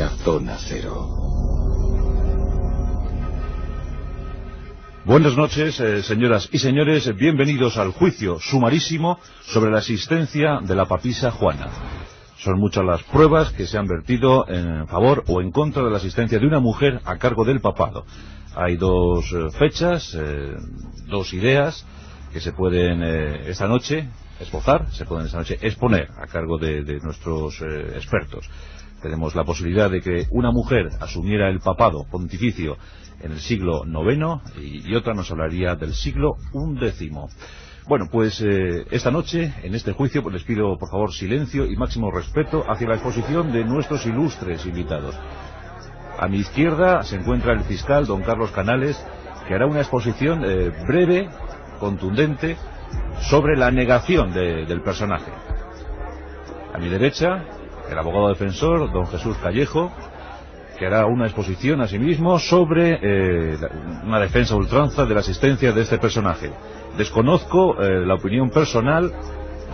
la Zona Cero. Buenas noches, señoras y señores, bienvenidos al juicio sumarísimo sobre la existencia de la papisa Juana. Son muchas las pruebas que se han vertido en favor o en contra de la existencia de una mujer a cargo del papado. Hay dos fechas, dos ideas que se pueden esta noche esbozar, se pueden esta noche exponer a cargo de nuestros expertos. Tenemos la posibilidad de que una mujer asumiera el papado pontificio en el siglo IX y otra nos hablaría del siglo XI. Bueno, pues esta noche, en este juicio, pues les pido por favor silencio y máximo respeto hacia la exposición de nuestros ilustres invitados. A mi izquierda se encuentra el fiscal don Carlos Canales, que hará una exposición breve, contundente, sobre la negación del personaje. A mi derecha, el abogado defensor don Jesús Callejo, que hará una exposición asimismo sobre una defensa a ultranza de la existencia de este personaje. Desconozco la opinión personal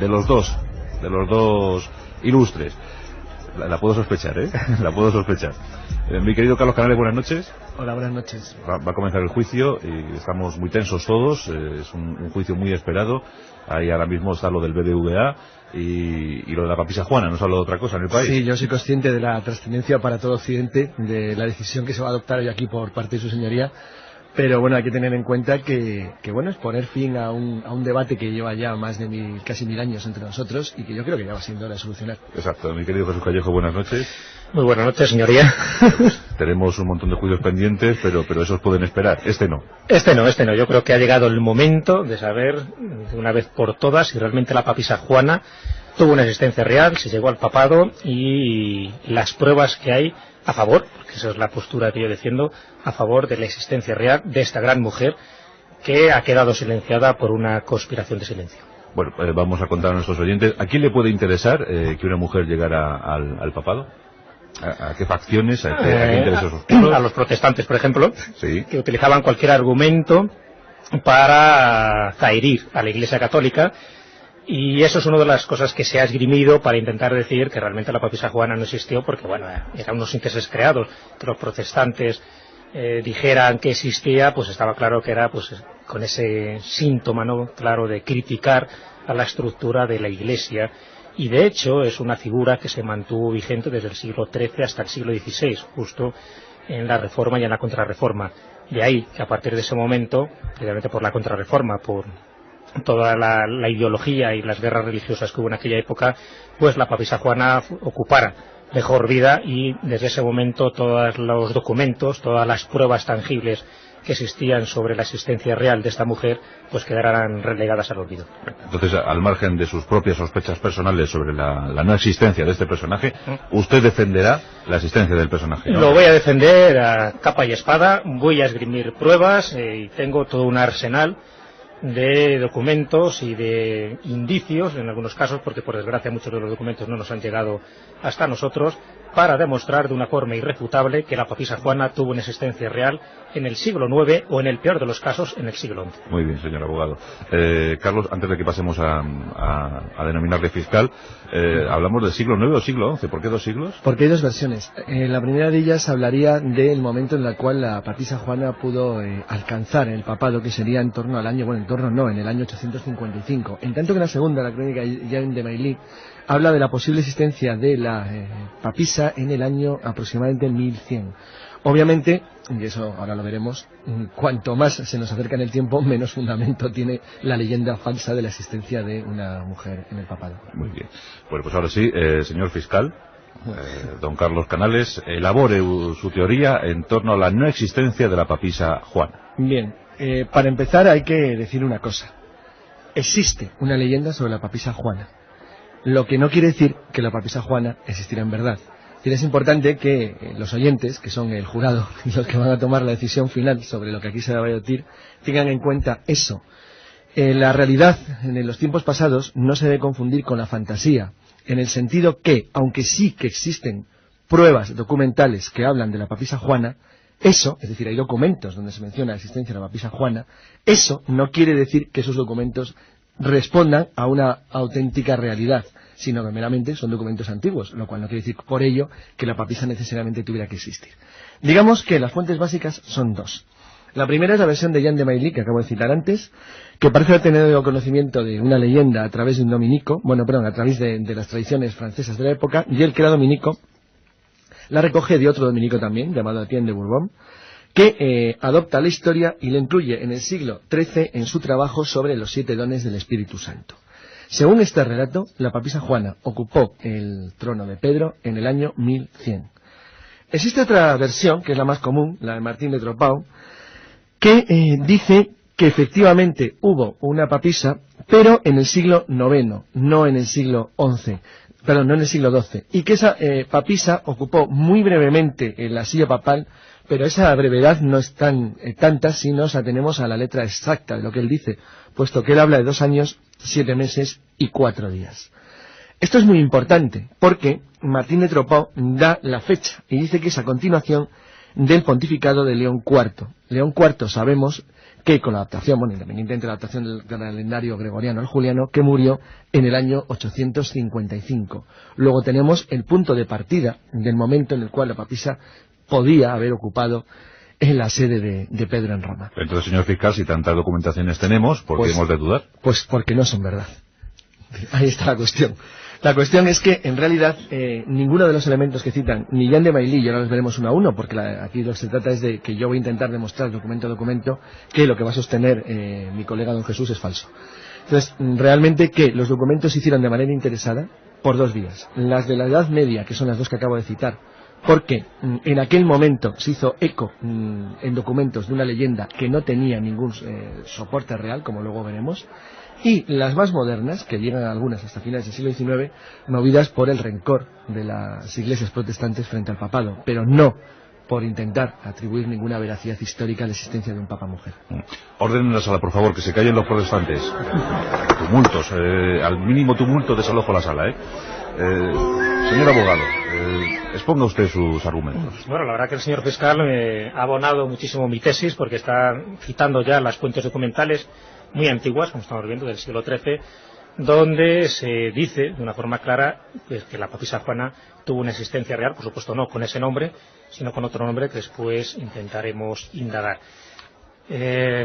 de los dos ilustres. La puedo sospechar, ¿eh? La puedo sospechar. Mi querido Carlos Canales, buenas noches. Hola, buenas noches. Va a comenzar el juicio y estamos muy tensos todos. Es un juicio muy esperado. Ahí ahora mismo está lo del BBVA y lo de la papisa Juana. ¿No se habla de otra cosa en el país? Sí, yo soy consciente de la trascendencia para todo Occidente de la decisión que se va a adoptar hoy aquí por parte de su señoría. Pero bueno, hay que tener en cuenta que bueno, es poner fin a un debate que lleva ya más de casi 1000 años entre nosotros y que yo creo que ya va siendo hora de solucionar. Exacto. Mi querido Jesús Callejo, buenas noches. Muy buenas noches, señoría. Pues, tenemos un montón de juicios pendientes, pero esos pueden esperar. Este no. Este no. Yo creo que ha llegado el momento de saber, de una vez por todas, si realmente la papisa Juana tuvo una existencia real, si llegó al papado y las pruebas que hay a favor, porque esa es la postura que yo defiendo, a favor de la existencia real de esta gran mujer que ha quedado silenciada por una conspiración de silencio. Bueno, vamos a contar a nuestros oyentes. ¿A quién le puede interesar que una mujer llegara al papado? ¿A qué facciones? ¿A qué intereses oscuros? A los protestantes, por ejemplo, sí, que utilizaban cualquier argumento para zaherir a la Iglesia Católica. Y eso es una de las cosas que se ha esgrimido para intentar decir que realmente la papisa Juana no existió, porque bueno, eran unos intereses creados. Que los protestantes dijeran que existía, pues estaba claro que era pues con ese síntoma, ¿no?, claro, de criticar a la estructura de la Iglesia. Y de hecho es una figura que se mantuvo vigente desde el siglo XIII hasta el siglo XVI, justo en la Reforma y en la Contrarreforma. De ahí que a partir de ese momento, precisamente por la Contrarreforma, por toda la ideología y las guerras religiosas que hubo en aquella época, pues la papisa Juana ocupara mejor vida y desde ese momento todos los documentos, todas las pruebas tangibles que existían sobre la existencia real de esta mujer, pues quedarán relegadas al olvido. Entonces, al margen de sus propias sospechas personales sobre la no existencia de este personaje, ¿usted defenderá la existencia del personaje, ¿no? Lo voy a defender a capa y espada, voy a esgrimir pruebas y tengo todo un arsenal de documentos y de indicios, en algunos casos, porque por desgracia muchos de los documentos no nos han llegado hasta nosotros, para demostrar de una forma irrefutable que la papisa Juana tuvo una existencia real en el siglo IX o, en el peor de los casos, en el siglo XI. Muy bien, señor abogado. Carlos, antes de que pasemos a denominarle fiscal, ¿hablamos del siglo IX o siglo XI? ¿Por qué dos siglos? Porque hay dos versiones. La primera de ellas hablaría del momento en el cual la papisa Juana pudo alcanzar el papado, que sería en torno al año, en el año 855. En tanto que la segunda, la crónica de Mailí, habla de la posible existencia de la papisa en el año aproximadamente 1100. Obviamente, y eso ahora lo veremos, cuanto más se nos acerca en el tiempo, menos fundamento tiene la leyenda falsa de la existencia de una mujer en el papado. Muy bien. Bueno, pues ahora sí, señor fiscal, don Carlos Canales, elabore su teoría en torno a la no existencia de la papisa Juana. Bien, para empezar hay que decir una cosa. Existe una leyenda sobre la papisa Juana, lo que no quiere decir que la papisa Juana existiera en verdad. Es importante que los oyentes, que son el jurado y los que van a tomar la decisión final sobre lo que aquí se va a debatir, tengan en cuenta eso. La realidad en los tiempos pasados no se debe confundir con la fantasía, en el sentido que, aunque sí que existen pruebas documentales que hablan de la papisa Juana, eso, es decir, hay documentos donde se menciona la existencia de la papisa Juana, eso no quiere decir que esos documentos respondan a una auténtica realidad, sino que meramente son documentos antiguos, lo cual no quiere decir por ello que la papisa necesariamente tuviera que existir. Digamos que las fuentes básicas son dos. La primera es la versión de Jean de Mailly, que acabo de citar antes, que parece haber tenido conocimiento de una leyenda a través de un dominico, a través de las tradiciones francesas de la época, y él, que era dominico, la recoge de otro dominico también, llamado Etienne de Bourbon, que adopta la historia y la incluye en el siglo XIII en su trabajo sobre los 7 dones del Espíritu Santo. Según este relato, la papisa Juana ocupó el trono de Pedro en el año 1100. Existe otra versión, que es la más común, la de Martín de Tropau, que dice que efectivamente hubo una papisa, pero en el siglo IX, no en el siglo XI. No en el siglo XII, y que esa papisa ocupó muy brevemente la silla papal, pero esa brevedad no es tanta si nos atenemos a la letra exacta de lo que él dice, puesto que él habla de 2 años, 7 meses y 4 días. Esto es muy importante, porque Martín de Tropau da la fecha, y dice que es a continuación del pontificado de León IV. León IV sabemos que con la adaptación, independientemente de la adaptación del calendario gregoriano al juliano, que murió en el año 855. Luego tenemos el punto de partida del momento en el cual la papisa podía haber ocupado en la sede de Pedro en Roma. Entonces, señor fiscal, si tantas documentaciones tenemos, ¿por qué hemos de dudar? Pues porque no son verdad. Ahí está la cuestión. La cuestión es que, en realidad, ninguno de los elementos que citan, ni Jean de Mailly, y ahora los veremos uno a uno, porque aquí lo que se trata es de que yo voy a intentar demostrar documento a documento que lo que va a sostener mi colega don Jesús es falso. Entonces, realmente que los documentos se hicieron de manera interesada por 2 vías. Las de la Edad Media, que son las 2 que acabo de citar, porque en aquel momento se hizo eco en documentos de una leyenda que no tenía ningún soporte real, como luego veremos, y las más modernas, que llegan algunas hasta finales del siglo XIX, movidas por el rencor de las iglesias protestantes frente al papado, pero no por intentar atribuir ninguna veracidad histórica a la existencia de un papa mujer. Orden en la sala, por favor, que se callen los protestantes. Tumultos, al mínimo tumulto desalojo la sala, señor abogado, exponga usted sus argumentos. Bueno, la verdad que el señor fiscal ha abonado muchísimo mi tesis, porque está citando ya las fuentes documentales muy antiguas, como estamos viendo, del siglo XIII, donde se dice de una forma clara pues, que la papisa Juana tuvo una existencia real, por supuesto no con ese nombre, sino con otro nombre que después intentaremos indagar.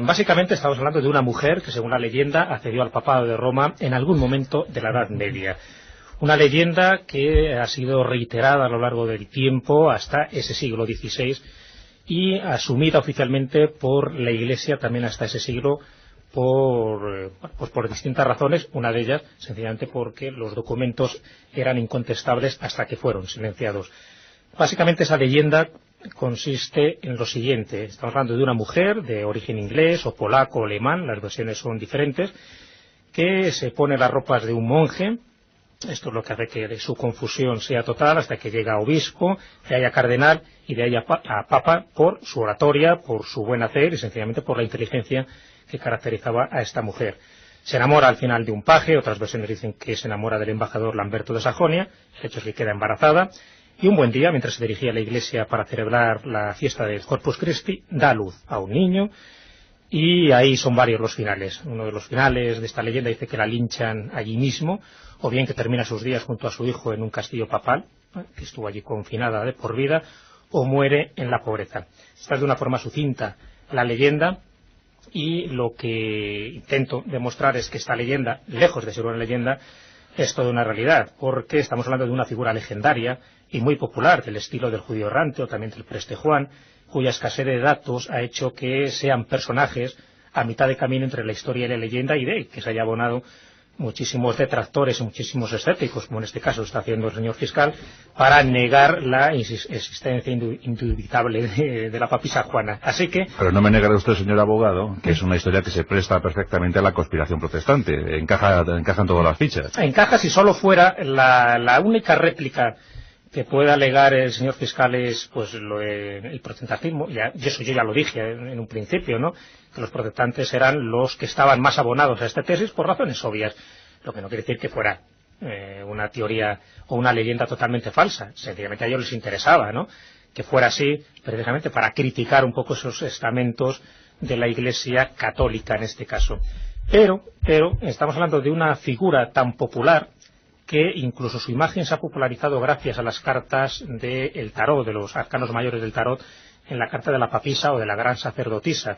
Básicamente estamos hablando de una mujer que, según la leyenda, accedió al papado de Roma en algún momento de la Edad Media. Una leyenda que ha sido reiterada a lo largo del tiempo hasta ese siglo XVI y asumida oficialmente por la Iglesia también hasta ese siglo por distintas razones, una de ellas sencillamente porque los documentos eran incontestables hasta que fueron silenciados. Básicamente esa leyenda consiste en lo siguiente: estamos hablando de una mujer de origen inglés o polaco o alemán, las versiones son diferentes, que se pone las ropas de un monje. Esto es lo que hace que su confusión sea total hasta que llega a obispo, de ahí a cardenal y de ahí a papa por su oratoria, por su buen hacer y sencillamente por la inteligencia que caracterizaba a esta mujer. Se enamora al final de un paje, otras versiones dicen que se enamora del embajador Lamberto de Sajonia, el hecho es que queda embarazada, y un buen día, mientras se dirigía a la iglesia para celebrar la fiesta del Corpus Christi, da luz a un niño, y ahí son varios los finales. Uno de los finales de esta leyenda dice que la linchan allí mismo, o bien que termina sus días junto a su hijo en un castillo papal, que estuvo allí confinada de por vida, o muere en la pobreza. Esta es de una forma sucinta la leyenda, y lo que intento demostrar es que esta leyenda, lejos de ser una leyenda, es toda una realidad, porque estamos hablando de una figura legendaria y muy popular, del estilo del judío errante o también del preste Juan, cuya escasez de datos ha hecho que sean personajes a mitad de camino entre la historia y la leyenda, y de que se haya abonado muchísimos detractores y muchísimos escépticos, como en este caso está haciendo el señor fiscal, para negar la existencia indubitable de la papisa Juana. Así que... Pero no me negará usted, señor abogado, que es una historia que se presta perfectamente a la conspiración protestante. Encajan todas las fichas. Encaja si solo fuera la única réplica que pueda alegar el señor fiscal es pues el protestantismo, y eso yo ya lo dije en un principio, ¿no? Que los protestantes eran los que estaban más abonados a esta tesis por razones obvias, lo que no quiere decir que fuera una teoría o una leyenda totalmente falsa. Sencillamente a ellos les interesaba, ¿no?, que fuera así, precisamente para criticar un poco esos estamentos de la Iglesia católica en este caso. Pero estamos hablando de una figura tan popular que incluso su imagen se ha popularizado gracias a las cartas del tarot, de los arcanos mayores del tarot, en la carta de la papisa o de la gran sacerdotisa.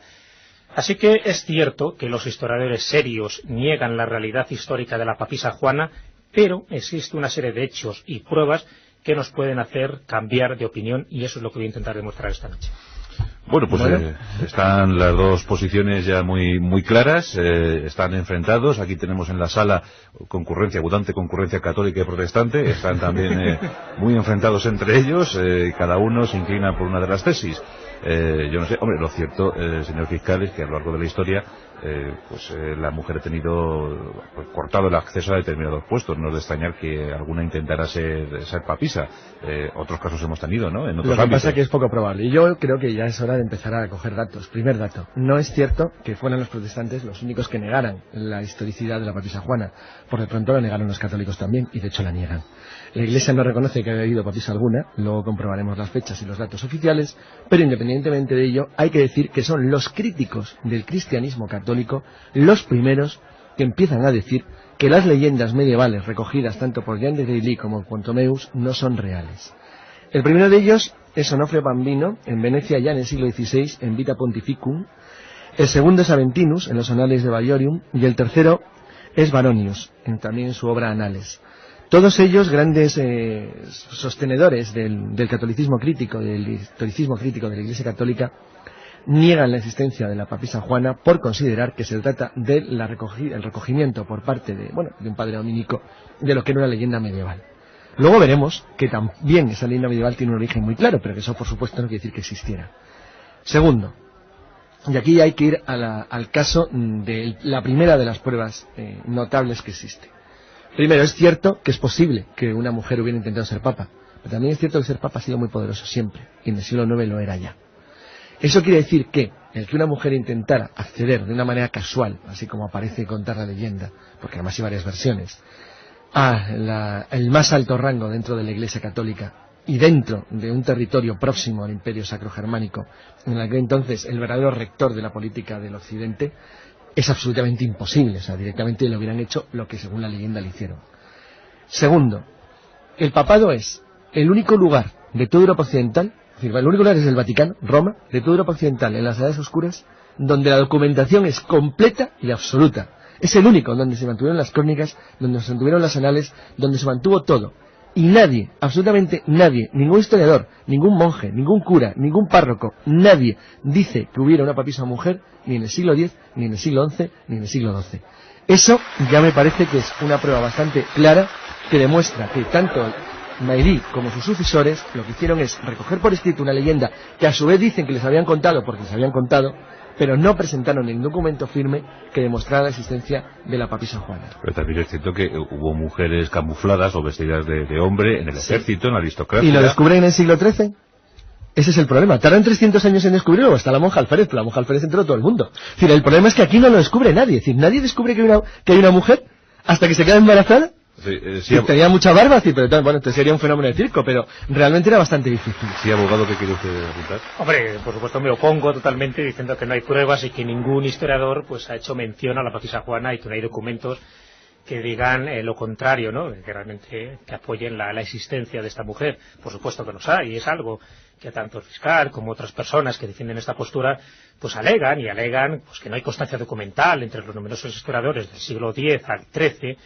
Así que es cierto que los historiadores serios niegan la realidad histórica de la papisa Juana, pero existe una serie de hechos y pruebas que nos pueden hacer cambiar de opinión, y eso es lo que voy a intentar demostrar esta noche. Bueno, pues están las dos posiciones ya muy claras, están enfrentados. Aquí tenemos en la sala abundante concurrencia católica y protestante, están también muy enfrentados entre ellos, cada uno se inclina por una de las tesis. Yo no sé, hombre, lo cierto, señor fiscal, es que a lo largo de la historia la mujer ha tenido cortado el acceso a determinados puestos. No es de extrañar que alguna intentara ser papisa. Otros casos hemos tenido, ¿no? En otros Lo que ámbitos. pasa es que es poco probable. Y yo creo que ya es hora de empezar a coger datos. Primer dato. No es cierto que fueran los protestantes los únicos que negaran la historicidad de la papisa Juana. Por de pronto la negaron los católicos también, y de hecho la niegan. La Iglesia no reconoce que haya habido papisa alguna, luego comprobaremos las fechas y los datos oficiales, pero independientemente de ello, hay que decir que son los críticos del cristianismo católico los primeros que empiezan a decir que las leyendas medievales recogidas tanto por Jean de Grailly como Pontomeus no son reales. El primero de ellos es Onofrio Pambino, en Venecia ya en el siglo XVI, en Vita Pontificum. El segundo es Aventinus, en los Anales de Valiorium, y el tercero es Baronius, también en su obra Anales. Todos ellos grandes sostenedores del catolicismo crítico, del historicismo crítico de la Iglesia Católica, niegan la existencia de la papisa Juana por considerar que se trata del recogimiento por parte de un padre dominico de lo que era una leyenda medieval. Luego veremos que también esa leyenda medieval tiene un origen muy claro, pero que eso por supuesto no quiere decir que existiera. Segundo, y aquí hay que ir al caso de la primera de las pruebas notables que existe. Primero, es cierto que es posible que una mujer hubiera intentado ser papa, pero también es cierto que ser papa ha sido muy poderoso siempre, y en el siglo IX lo era ya. Eso quiere decir que el que una mujer intentara acceder de una manera casual, así como aparece contar la leyenda, porque además hay varias versiones, el más alto rango dentro de la Iglesia Católica y dentro de un territorio próximo al Imperio Sacro-Germánico, en aquel entonces el verdadero rector de la política del Occidente, es absolutamente imposible. O sea, directamente le hubieran hecho lo que según la leyenda le hicieron. Segundo, el papado es el único lugar de toda Europa Occidental, es decir, el único lugar es el Vaticano, Roma, de toda Europa Occidental, en las edades oscuras, donde la documentación es completa y absoluta. Es el único donde se mantuvieron las crónicas, donde se mantuvieron las anales, donde se mantuvo todo. Y nadie, absolutamente nadie, ningún historiador, ningún monje, ningún cura, ningún párroco, nadie dice que hubiera una papisa mujer ni en el siglo X, ni en el siglo XI, ni en el siglo XII. Eso ya me parece que es una prueba bastante clara que demuestra que tanto Mailly como sus sucesores lo que hicieron es recoger por escrito una leyenda que a su vez dicen que les habían contado porque les habían contado, pero no presentaron ningún documento firme que demostrara la existencia de la papisa Juana. Pero también es cierto que hubo mujeres camufladas o vestidas de hombre en el ejército, en la aristocracia. ¿Y lo descubren en el siglo XIII? Ese es el problema. Tardan 300 años en descubrirlo. Está la monja Alférez, pero la monja Alférez entró todo el mundo. Es decir, el problema es que aquí no lo descubre nadie. Es decir, nadie descubre que hay una mujer hasta que se queda embarazada. Sí, tenía mucha barba, pero entonces sería un fenómeno de circo, pero realmente era bastante difícil. Sí, abogado, ¿qué quiere usted apuntar? Hombre, por supuesto me opongo totalmente diciendo que no hay pruebas y que ningún historiador ha hecho mención a la papisa Juana y que no hay documentos que digan lo contrario, ¿no? Que realmente que apoyen la existencia de esta mujer. Por supuesto que los hay, y es algo que tanto el fiscal como otras personas que defienden esta postura alegan que no hay constancia documental entre los numerosos historiadores del siglo X al XIII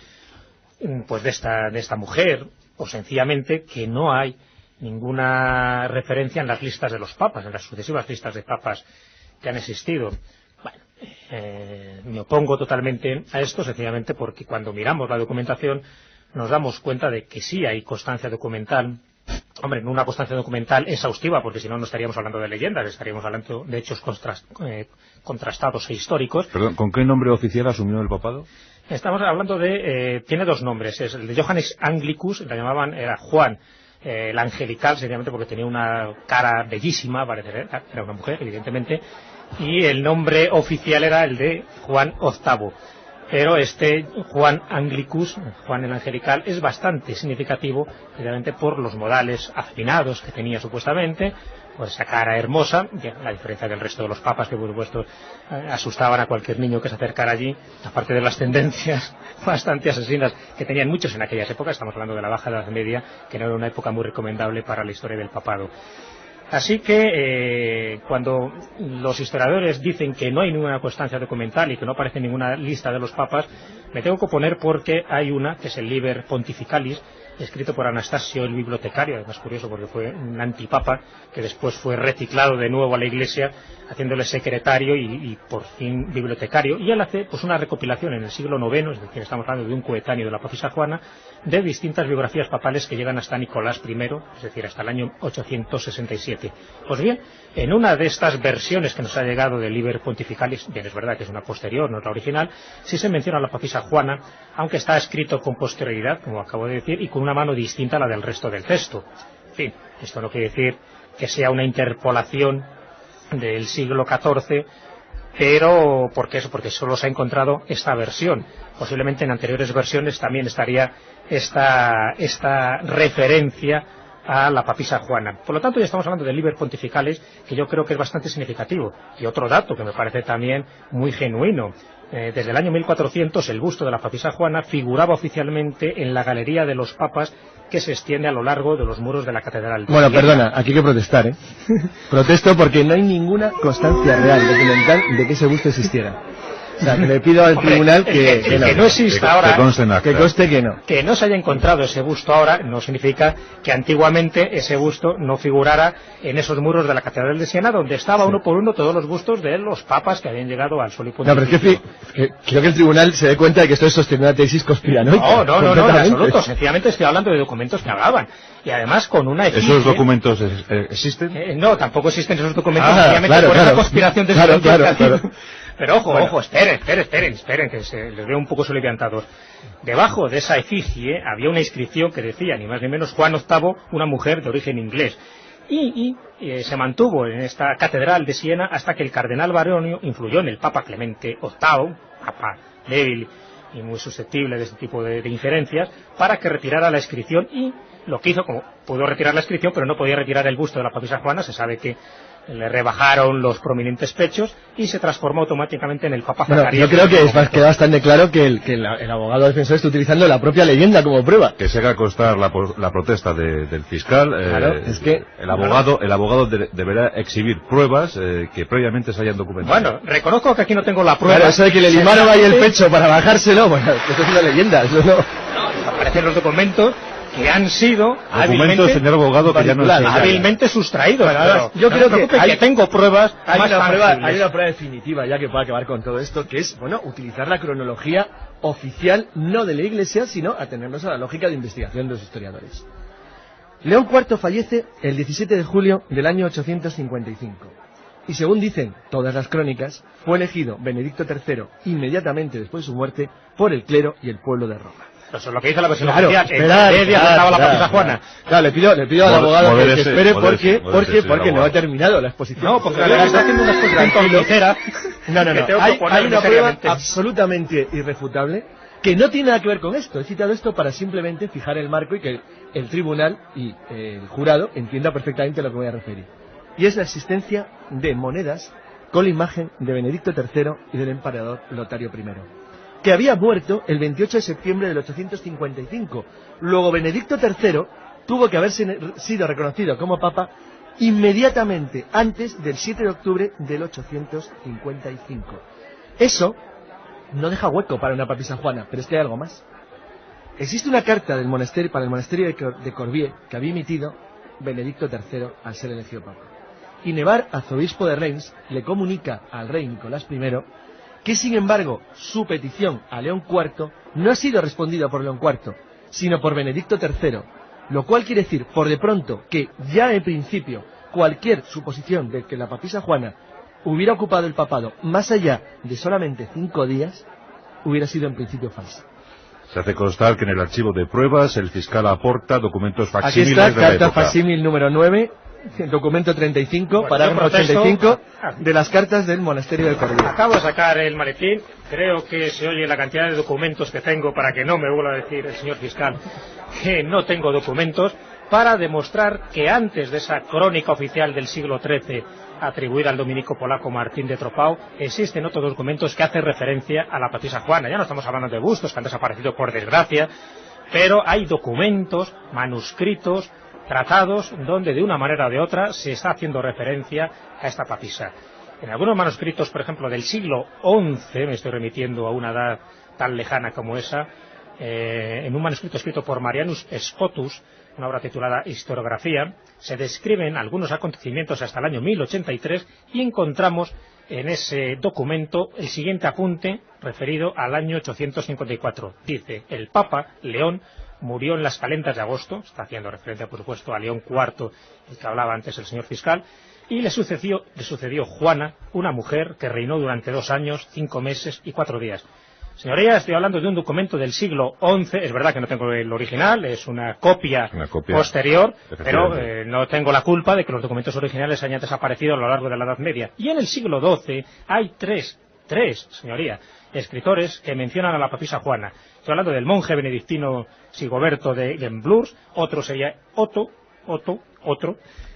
de esta mujer, o sencillamente que no hay ninguna referencia en las listas de los papas, en las sucesivas listas de papas que han existido. Bueno, me opongo totalmente a esto, sencillamente porque cuando miramos la documentación nos damos cuenta de que sí hay constancia documental. Hombre, no una constancia documental exhaustiva, porque si no estaríamos hablando de leyendas, estaríamos hablando de hechos contrastados e históricos. Perdón, ¿con qué nombre oficial asumió el papado? Estamos hablando tiene dos nombres, es el de Johannes Anglicus, la llamaban, era Juan, el angelical, sencillamente porque tenía una cara bellísima, era una mujer, evidentemente, y el nombre oficial era el de Juan VIII. Pero este Juan Anglicus, Juan el Angelical, es bastante significativo, precisamente por los modales afinados que tenía supuestamente, por esa cara hermosa, a diferencia del resto de los papas que por supuesto asustaban a cualquier niño que se acercara allí, aparte de las tendencias bastante asesinas que tenían muchos en aquellas épocas. Estamos hablando de la Baja Edad Media, que no era una época muy recomendable para la historia del papado. Así que cuando los historiadores dicen que no hay ninguna constancia documental y que no aparece ninguna lista de los papas, me tengo que oponer porque hay una, que es el Liber Pontificalis, escrito por Anastasio el bibliotecario, además curioso porque fue un antipapa que después fue reciclado de nuevo a la Iglesia, haciéndole secretario y por fin bibliotecario, y él hace pues una recopilación en el siglo IX, es decir, estamos hablando de un coetáneo de la papisa Juana, de distintas biografías papales que llegan hasta Nicolás I, es decir, hasta el año 867. Pues bien, en una de estas versiones que nos ha llegado del Liber Pontificalis, bien es verdad que es una posterior, no es la original, sí se menciona a la papisa Juana, aunque está escrito con posterioridad, como acabo de decir, y con una mano distinta a la del resto del texto. En fin, esto no quiere decir que sea una interpolación del siglo XIV, pero ¿por qué eso? Porque solo se ha encontrado esta versión. Posiblemente en anteriores versiones también estaría esta referencia a la papisa Juana. Por lo tanto, ya estamos hablando de Liber Pontificalis, que yo creo que es bastante significativo. Y otro dato que me parece también muy genuino. Desde el año 1400 el busto de la papisa Juana figuraba oficialmente en la galería de los papas que se extiende a lo largo de los muros de la catedral. Bueno, perdona, aquí hay que protestar, ¿eh? Protesto porque no hay ninguna constancia real, documental, de que ese busto existiera. O sea, que le pido al tribunal que no exista ahora, que conste que no. Que no se haya encontrado ese busto ahora no significa que antiguamente ese busto no figurara en esos muros de la catedral de Siena, donde estaba uno por uno todos los bustos de los papas que habían llegado al sol y pontificio. No, pero es que quiero que el tribunal se dé cuenta de que esto es sostener una tesis conspiranoica. No, en absoluto. Sencillamente estoy hablando de documentos que hablaban. Y además con una efigie... ¿Esos documentos existen? No, tampoco existen esos documentos, obviamente por esa conspiración de claro. Pero ojo, esperen, que les veo un poco soliviantados. Debajo de esa efigie había una inscripción que decía, ni más ni menos, Juan VIII, una mujer de origen inglés. Y se mantuvo en esta catedral de Siena hasta que el cardenal Baronio influyó en el Papa Clemente VIII, papa débil y muy susceptible de este tipo de injerencias, para que retirara la inscripción, y lo que hizo, como pudo retirar la inscripción, pero no podía retirar el busto de la papisa Juana, se sabe que le rebajaron los prominentes pechos y se transformó automáticamente en el Papa Zacarías. Yo creo que queda bastante claro que el abogado defensor está utilizando la propia leyenda como prueba. Que se haga constar la protesta del fiscal. Claro, es que el abogado deberá exhibir pruebas que previamente se hayan documentado. Bueno, reconozco que aquí no tengo la prueba. Claro, eso de que le limaron ahí el pecho para bajárselo, bueno, esto es una leyenda, eso no. Aparecen los documentos que han sido documentos, señor abogado, que ya no hábilmente sustraídos. Yo creo que tengo pruebas. Hay una prueba definitiva ya que puede acabar con todo esto, que es, utilizar la cronología oficial, no de la Iglesia, sino atenernos a la lógica de investigación de los historiadores. León IV fallece el 17 de julio del año 855. Y según dicen todas las crónicas, fue elegido Benedicto III inmediatamente después de su muerte por el clero y el pueblo de Roma. Eso es lo que dice la versión oficial. Estaba la papisa Juana. Claro, le pido al abogado que espere porque no ha terminado la exposición. No, porque está haciendo una exposición ligera. No. Hay una prueba absolutamente irrefutable que no tiene nada que ver con esto. He citado esto para simplemente fijar el marco y que el tribunal y el jurado entienda perfectamente a lo que voy a referir. Y es la existencia de monedas con la imagen de Benedicto III y del emperador Lotario I, que había muerto el 28 de septiembre del 855. Luego Benedicto III tuvo que haber sido reconocido como papa inmediatamente antes del 7 de octubre del 855. Eso no deja hueco para una papisa Juana, pero es que hay algo más. Existe una carta del monasterio para el monasterio de Corbier que había emitido Benedicto III al ser elegido papa. Y Nevar, arzobispo de Reims, le comunica al rey Nicolás I que, sin embargo, su petición a León IV no ha sido respondida por León IV, sino por Benedicto III, lo cual quiere decir, por de pronto, que ya en principio cualquier suposición de que la papisa Juana hubiera ocupado el papado más allá de solamente 5 días, hubiera sido en principio falsa. Se hace constar que en el archivo de pruebas el fiscal aporta documentos facsímiles de la época. Aquí está, carta facsímil número 9, documento 35, Bueno, parágrafo yo protesto. 85 de las cartas del monasterio de Cordillera. Acabo de sacar el maletín, creo que se oye la cantidad de documentos que tengo para que no me vuelva a decir el señor fiscal que no tengo documentos, para demostrar que antes de esa crónica oficial del siglo XIII atribuida al dominico polaco Martín de Tropau, existen otros documentos que hacen referencia a la papisa Juana. Ya no estamos hablando de bustos que han desaparecido por desgracia, pero hay documentos, manuscritos, tratados, donde de una manera o de otra se está haciendo referencia a esta papisa. En algunos manuscritos, por ejemplo, del siglo XI, me estoy remitiendo a una edad tan lejana como esa, en un manuscrito escrito por Marianus Scotus, una obra titulada Historiografía, se describen algunos acontecimientos hasta el año 1083 y encontramos en ese documento el siguiente apunte referido al año 854. Dice: el Papa León murió en las calendas de agosto, está haciendo referencia por supuesto a León IV, el que hablaba antes el señor fiscal, y le sucedió Juana, una mujer que reinó durante 2 años, 5 meses y 4 días. Señoría, estoy hablando de un documento del siglo XI, es verdad que no tengo el original, es una copia posterior, pero no tengo la culpa de que los documentos originales hayan desaparecido a lo largo de la Edad Media. Y en el siglo XII hay tres, señoría, escritores que mencionan a la papisa Juana. Estoy hablando del monje benedictino Sigoberto de Gemblours, otro sería Otto,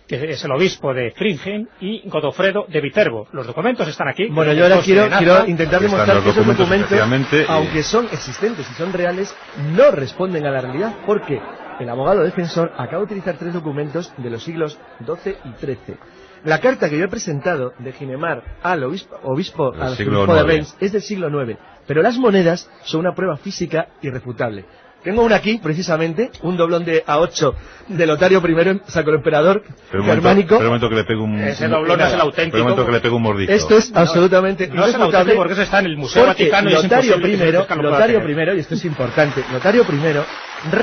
que es el obispo de Fringen, y Godofredo de Viterbo. Los documentos están aquí. Bueno, yo ahora quiero intentar demostrar que esos documentos, aunque son existentes y son reales, no responden a la realidad, porque el abogado defensor acaba de utilizar 3 documentos de los siglos XII y XIII. La carta que yo he presentado de Ginemar al obispo de Reims es del siglo IX, pero las monedas son una prueba física irrefutable. Tengo una aquí, precisamente, un doblón de A8 de Lotario I, Sacro Emperador germánico. Pero un momento que le pego ese doblón es el auténtico. Pero un momento que le pego un mordisco. Esto es absolutamente no es el auténtico porque eso está en el Museo Vaticano. Lotario I, y esto es importante, Lotario I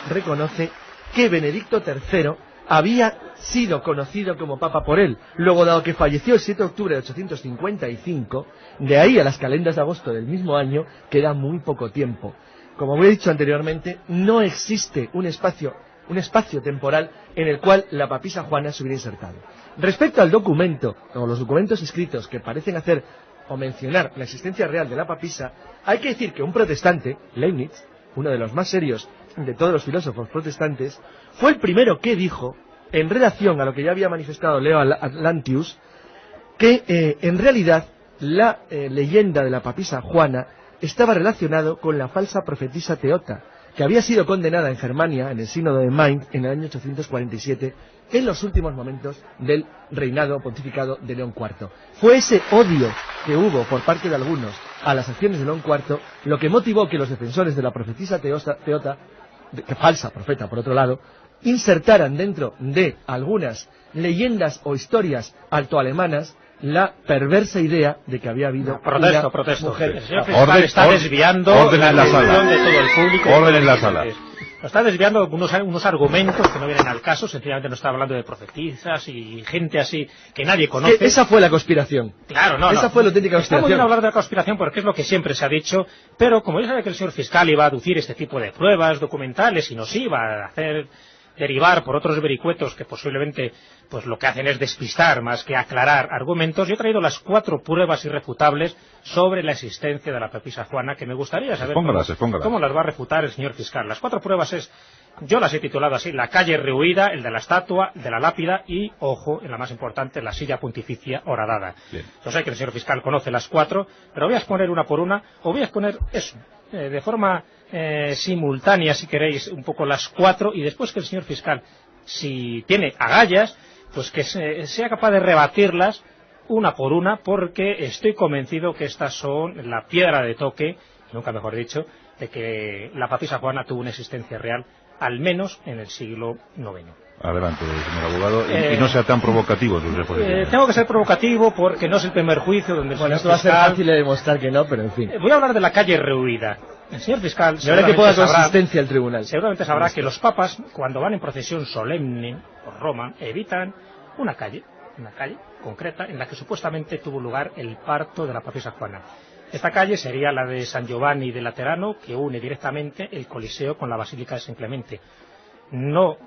reconoce que Benedicto III había sido conocido como papa por él. Luego, dado que falleció el 7 de octubre de 855, de ahí a las calendas de agosto del mismo año queda muy poco tiempo. Como he dicho anteriormente, no existe un espacio temporal en el cual la papisa Juana se hubiera insertado. Respecto al documento, o los documentos escritos que parecen hacer o mencionar la existencia real de la papisa, hay que decir que un protestante, Leibniz, uno de los más serios de todos los filósofos protestantes, fue el primero que dijo, en relación a lo que ya había manifestado Leo Atlantius, que en realidad la leyenda de la papisa Juana estaba relacionado con la falsa profetisa Teota, que había sido condenada en Germania, en el sínodo de Mainz, en el año 847, en los últimos momentos del reinado pontificado de León IV. Fue ese odio que hubo por parte de algunos a las acciones de León IV lo que motivó que los defensores de la profetisa Teota, falsa profeta por otro lado, insertaran dentro de algunas leyendas o historias altoalemanas la perversa idea de que había habido protesto. Mujer. El señor fiscal está desviando orden en la atención de todo el público. Orden en la sala. Está desviando unos argumentos que no vienen al caso. Sencillamente no está hablando de profetisas y gente así que nadie conoce. Esa fue la conspiración. Claro, no. Esa fue la auténtica conspiración. Está muy bien hablar de la conspiración porque es lo que siempre se ha dicho, pero como ya sabe que el señor fiscal iba a aducir este tipo de pruebas documentales y nos iba a hacer derivar por otros vericuetos que posiblemente pues lo que hacen es despistar más que aclarar argumentos, yo he traído las 4 pruebas irrefutables sobre la existencia de la papisa Juana, que me gustaría saber cómo las va a refutar el señor fiscal. Las 4 pruebas yo las he titulado así: la calle rehuida, el de la estatua, el de la lápida y, ojo, en la más importante, la silla pontificia horadada. Yo sé que el señor fiscal conoce las 4, pero voy a exponer una por una, o voy a exponer eso, de forma simultánea, si queréis, un poco las 4, y después que el señor fiscal, si tiene agallas, pues que sea capaz de rebatirlas una por una, porque estoy convencido que estas son la piedra de toque, nunca mejor dicho, de que la papisa Juana tuvo una existencia real, al menos en el siglo IX. Adelante, señor abogado, y no sea tan provocativo sus exposiciones. Tengo que ser provocativo porque no es el primer juicio donde el señor esto va a ser fácil de demostrar que no, pero en fin. Voy a hablar de la calle rehuida. El señor fiscal seguramente sabrá que los papas, cuando van en procesión solemne por Roma, evitan una calle concreta en la que supuestamente tuvo lugar el parto de la papisa Juana. Esta calle sería la de San Giovanni de Laterano, que une directamente el Coliseo con la Basílica de San Clemente. No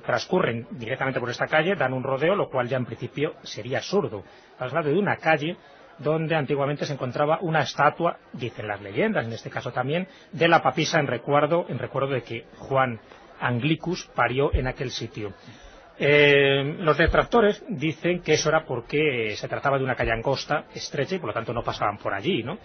transcurren directamente por esta calle, dan un rodeo, lo cual ya en principio sería absurdo. Estamos hablando de una calle donde antiguamente se encontraba una estatua, dicen las leyendas, en este caso también, de la papisa en recuerdo de que Juan Anglicus parió en aquel sitio. Los detractores dicen que eso era porque se trataba de una calle angosta, estrecha, y por lo tanto no pasaban por allí, ¿no?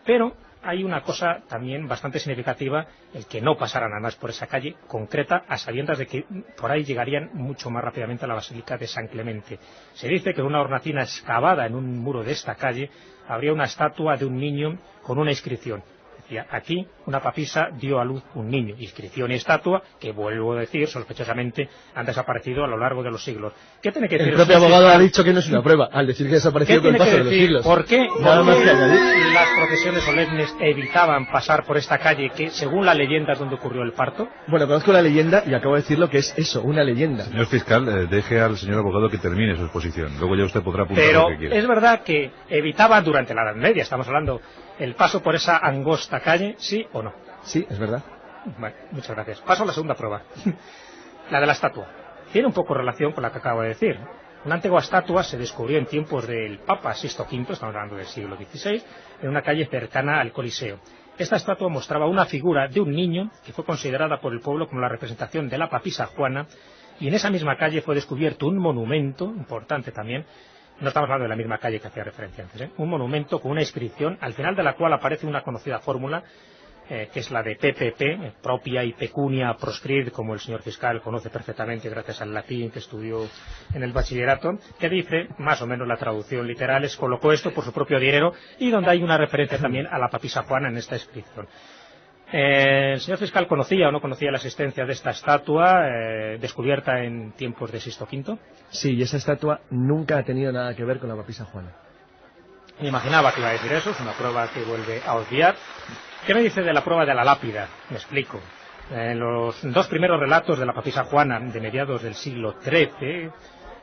Pero hay una cosa también bastante significativa, el que no pasaran nada más por esa calle concreta, a sabiendas de que por ahí llegarían mucho más rápidamente a la Basílica de San Clemente. Se dice que en una hornacina excavada en un muro de esta calle habría una estatua de un niño con una inscripción. Decía, aquí una papisa dio a luz un niño. Inscripción y estatua que, vuelvo a decir, sospechosamente han desaparecido a lo largo de los siglos. ¿Qué tiene que decir? El propio abogado ha dicho que no es una prueba, al decir que desapareció con el paso de los siglos. ¿Por qué Nada más que añadir. Las procesiones solemnes evitaban pasar por esta calle que, según la leyenda, es donde ocurrió el parto? Bueno, conozco la leyenda y acabo de decir lo que es eso, una leyenda. Señor fiscal, deje al señor abogado que termine su exposición. Luego ya usted podrá apuntar Pero lo que quiera. es verdad que evitaba durante la Edad Media, estamos hablando, el paso por esa angosta calle, ¿sí o no? Sí, es verdad. Bueno, muchas gracias. Paso a la segunda prueba. La de la estatua. Tiene un poco relación con la que acabo de decir. Una antigua estatua se descubrió en tiempos del Papa Sixto V, estamos hablando del siglo XVI, en una calle cercana al Coliseo. Esta estatua mostraba una figura de un niño que fue considerada por el pueblo como la representación de la papisa Juana, y en esa misma calle fue descubierto un monumento, importante también, no estamos hablando de la misma calle que hacía referencia antes, un monumento con una inscripción, al final de la cual aparece una conocida fórmula, que es la de PPP, propia y pecunia proscript, como el señor fiscal conoce perfectamente gracias al latín que estudió en el bachillerato, que dice, más o menos la traducción literal es colocó esto por su propio dinero, y donde hay una referencia también a la papisa Juana en esta inscripción. ¿El señor fiscal conocía o no conocía la existencia de esta estatua descubierta en tiempos de Sixto V? Sí, y esa estatua nunca ha tenido nada que ver con la papisa Juana. Me imaginaba que iba a decir eso, es una prueba que vuelve a obviar. ¿Qué me dice de la prueba de la lápida? Me explico. Los dos primeros relatos de la papisa Juana de mediados del siglo XIII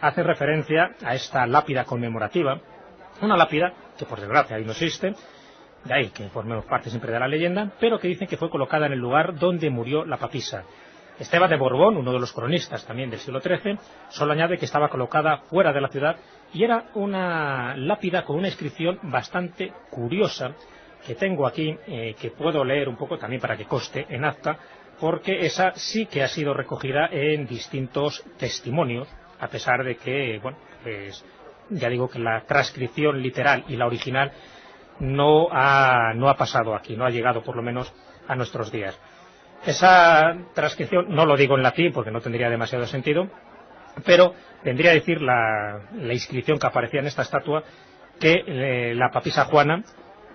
hacen referencia a esta lápida conmemorativa, una lápida que por desgracia ahí no existe, de ahí que formemos parte siempre de la leyenda, pero que dicen que fue colocada en el lugar donde murió la papisa. Esteban de Borbón, uno de los cronistas también del siglo XIII, solo añade que estaba colocada fuera de la ciudad y era una lápida con una inscripción bastante curiosa que tengo aquí, que puedo leer un poco también para que conste en acta, porque esa sí que ha sido recogida en distintos testimonios, a pesar de que, bueno, pues ya digo que la transcripción literal y la original no ha pasado aquí, no ha llegado por lo menos a nuestros días. Esa transcripción, no lo digo en latín porque no tendría demasiado sentido, pero vendría a decir la inscripción que aparecía en esta estatua que la papisa Juana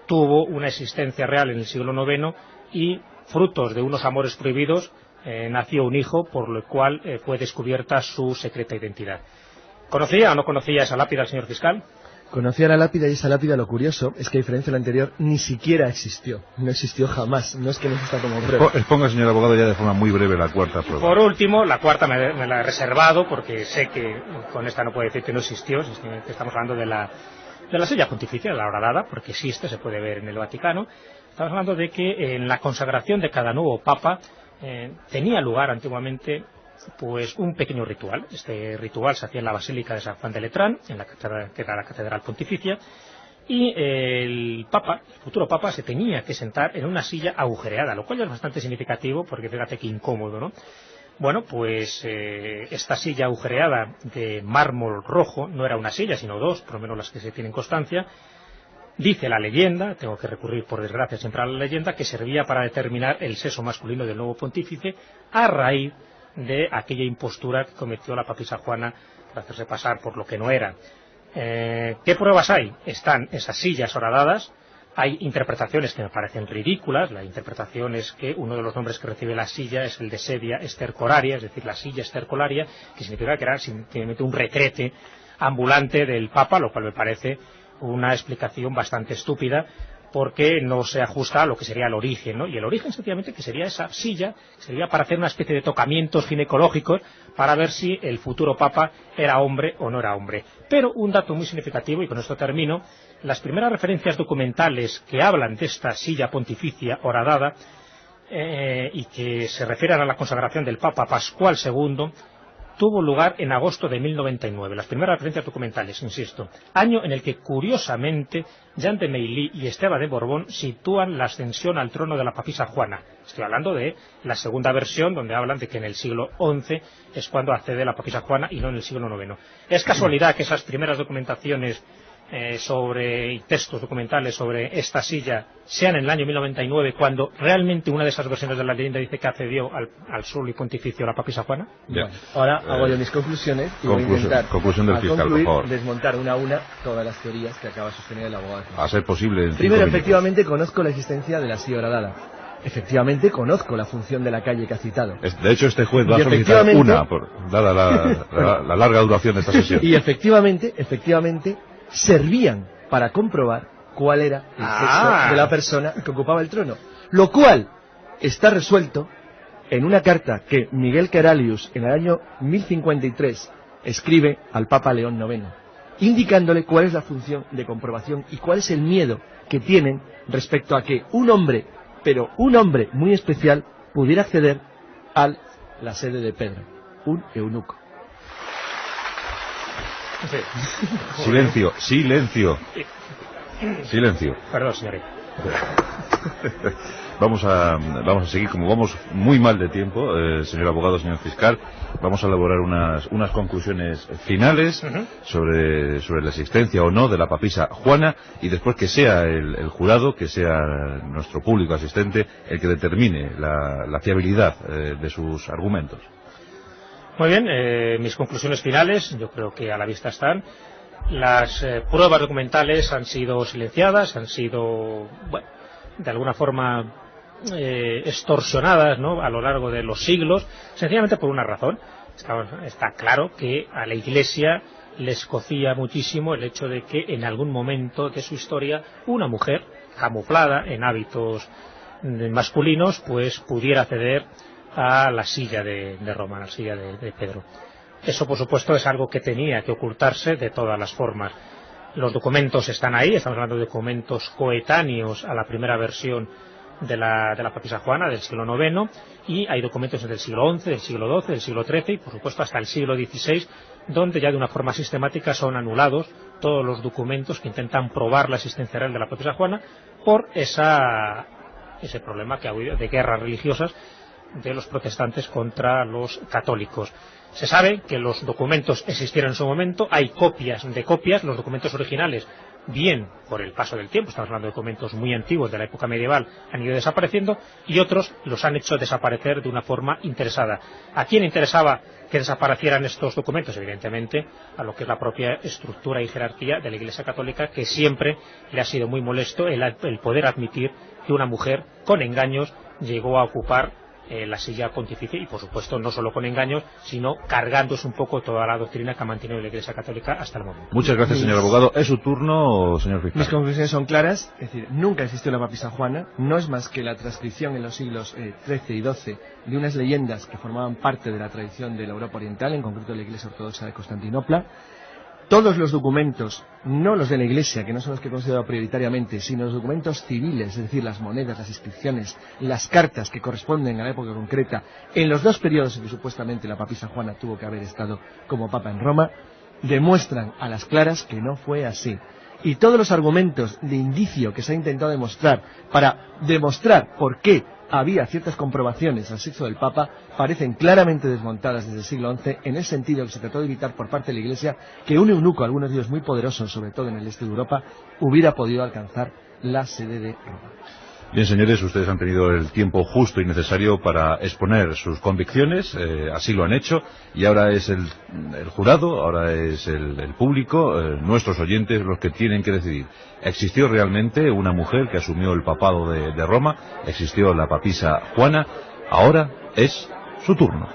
tuvo una existencia real en el siglo IX y, frutos de unos amores prohibidos, nació un hijo, por lo cual fue descubierta su secreta identidad. ¿Conocía o no conocía esa lápida el señor fiscal? Conocía la lápida, y esa lápida, lo curioso es que, a diferencia de la anterior, ni siquiera existió. No existió jamás. No es que no exista como prueba. Exponga, señor abogado, ya de forma muy breve la cuarta prueba. Por último, la cuarta me la he reservado porque sé que con esta no puedo decir que no existió. Estamos hablando de la silla pontificia, la horadada, porque existe, se puede ver en el Vaticano. Estamos hablando de que en la consagración de cada nuevo papa tenía lugar antiguamente pues un pequeño ritual. Este ritual se hacía en la Basílica de San Juan de Letrán, en la catedral, que era la catedral pontificia, y el futuro papa, se tenía que sentar en una silla agujereada, lo cual es bastante significativo porque fíjate qué incómodo, ¿no? Bueno, pues esta silla agujereada de mármol rojo no era una silla, sino dos, por lo menos las que se tienen constancia. Dice la leyenda, tengo que recurrir por desgracia siempre a la leyenda, que servía para determinar el sexo masculino del nuevo pontífice a raíz de aquella impostura que cometió la papisa Juana para hacerse pasar por lo que no era. ¿Qué pruebas hay? Están esas sillas horadadas. Hay interpretaciones que me parecen ridículas. La interpretación es que uno de los nombres que recibe la silla es el de sedia estercolaria, es decir, la silla estercolaria, que significa que era simplemente un retrete ambulante del Papa, lo cual me parece una explicación bastante estúpida, porque no se ajusta a lo que sería el origen, ¿no? Y el origen, sencillamente, que sería esa silla, sería para hacer una especie de tocamientos ginecológicos para ver si el futuro papa era hombre o no era hombre. Pero un dato muy significativo, y con esto termino, las primeras referencias documentales que hablan de esta silla pontificia horadada y que se refieren a la consagración del Papa Pascual II, tuvo lugar en agosto de 1099. Las primeras referencias documentales, insisto, año en el que, curiosamente, Jean de Meilly y Esteban de Borbón sitúan la ascensión al trono de la papisa Juana. Estoy hablando de la segunda versión, donde hablan de que en el siglo XI es cuando accede la papisa Juana y no en el siglo IX. Es casualidad que esas primeras documentaciones y textos documentales sobre esta silla sean en el año 1099, cuando realmente una de esas versiones de la leyenda dice que accedió al suelo y pontificio la papisa Juana. Bueno, ahora hago yo mis conclusiones y voy a intentar conclusión del fiscal, por favor, desmontar una a una todas las teorías que acaba de sostener el abogado. A ser posible. Primero, efectivamente, conozco la existencia de la silla horadada. Efectivamente, conozco la función de la calle que ha citado. De hecho, este juez va a solicitar una, dada la larga duración de esta sesión. Y efectivamente, servían para comprobar cuál era el sexo de la persona que ocupaba el trono. Lo cual está resuelto en una carta que Miguel Queralius, en el año 1053, escribe al Papa León IX, indicándole cuál es la función de comprobación y cuál es el miedo que tienen respecto a que un hombre, pero un hombre muy especial, pudiera acceder a la sede de Pedro, un eunuco. Sí. Silencio. Perdón, señorita. Vamos a seguir, como vamos muy mal de tiempo, señor abogado, señor fiscal, vamos a elaborar unas conclusiones finales sobre la existencia o no de la papisa Juana, y después que sea el jurado, que sea nuestro público asistente, el que determine la fiabilidad de sus argumentos. Muy bien, mis conclusiones finales, yo creo que a la vista están. Las pruebas documentales han sido silenciadas, han sido, bueno, de alguna forma extorsionadas, ¿no?, a lo largo de los siglos, sencillamente por una razón. Está claro que a la Iglesia le escocía muchísimo el hecho de que en algún momento de su historia una mujer camuflada en hábitos masculinos pues pudiera acceder a la silla de Roma, a la silla de Pedro. Eso, por supuesto, es algo que tenía que ocultarse de todas las formas. Los documentos están ahí, estamos hablando de documentos coetáneos a la primera versión de la papisa Juana, del siglo IX, y hay documentos del siglo XI, del siglo XII, del siglo XIII y, por supuesto, hasta el siglo XVI, donde ya de una forma sistemática son anulados todos los documentos que intentan probar la existencia real de la papisa Juana por ese problema que ha habido de guerras religiosas de los protestantes contra los católicos. Se sabe que los documentos existieron en su momento, hay copias de copias, los documentos originales, bien por el paso del tiempo, estamos hablando de documentos muy antiguos de la época medieval, han ido desapareciendo, y otros los han hecho desaparecer de una forma interesada. ¿A quién interesaba que desaparecieran estos documentos? Evidentemente a lo que es la propia estructura y jerarquía de la Iglesia Católica, que siempre le ha sido muy molesto el poder admitir que una mujer con engaños llegó a ocupar la silla pontificia, y por supuesto no solo con engaños, sino cargándose un poco toda la doctrina que ha mantenido la Iglesia Católica hasta el momento. Muchas gracias, señor abogado. ¿Es su turno, señor fiscal? Mis conclusiones son claras, es decir, nunca existió la papisa Juana, no es más que la transcripción en los siglos XIII y XII de unas leyendas que formaban parte de la tradición de la Europa Oriental, en concreto de la Iglesia Ortodoxa de Constantinopla. Todos los documentos, no los de la Iglesia, que no son los que he considerado prioritariamente, sino los documentos civiles, es decir, las monedas, las inscripciones, las cartas que corresponden a la época concreta, en los dos periodos en que supuestamente la papisa Juana tuvo que haber estado como papa en Roma, demuestran a las claras que no fue así. Y todos los argumentos de indicio que se ha intentado demostrar para demostrar por qué había ciertas comprobaciones al sexo del Papa parecen claramente desmontadas desde el siglo XI, en el sentido que se trató de evitar por parte de la Iglesia que un eunuco, algunos de ellos muy poderosos, sobre todo en el este de Europa, hubiera podido alcanzar la sede de Roma. Bien, señores, ustedes han tenido el tiempo justo y necesario para exponer sus convicciones, así lo han hecho, y ahora es el jurado, ahora es el público, nuestros oyentes, los que tienen que decidir. ¿Existió realmente una mujer que asumió el papado de Roma? ¿Existió la papisa Juana? Ahora es su turno.